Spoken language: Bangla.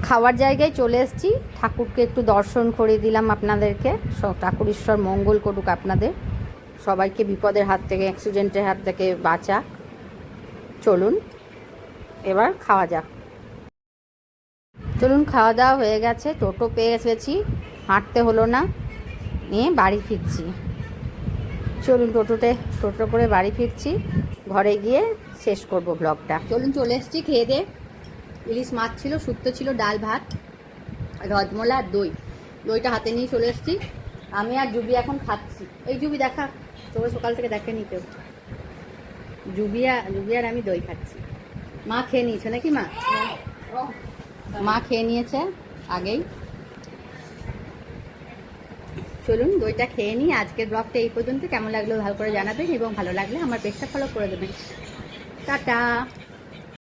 খাওয়ার জায়গায় চলে এসেছি, ঠাকুরকে একটু দর্শন করিয়ে দিলাম আপনাদেরকে। ঠাকুর ঈশ্বর মঙ্গল করুক আপনাদের সবাইকে, বিপদের হাত থেকে, অ্যাক্সিডেন্টের হাত থেকে বাঁচাক। চলুন এবার খাওয়া যাক। চলুন, খাওয়া দাওয়া হয়ে গেছে, টোটো পেয়ে এসেছি, হাঁটতে হলো না, নিয়ে বাড়ি ফিরছি। চলুন টোটো করে বাড়ি ফিরছি, ঘরে গিয়ে শেষ করব ব্লগটা। চলুন, চলে এসেছি খেয়ে দিয়ে। ইলিশ মাছ ছিল, শুক্তো ছিল, ডাল ভাত, রজমলা আর দইটা হাতে নিয়ে চলে এসেছি। আমি আর জুবি এখন খাচ্ছি। এই জুবি দেখা, তোকে সকাল থেকে দেখেনি কেউ। জুবি আর আমি দই খাচ্ছি। মা খেয়ে নিয়েছে নাকি? মা খেয়ে নিয়েছে আগেই। চলুন দইটা খেয়ে নিই। আজকের ব্লগটা এই পর্যন্ত। কেমন লাগলো ভালো করে জানাবেন, এবং ভালো লাগলে আমার পেজটা ফলো করে দেবেন। টাটা।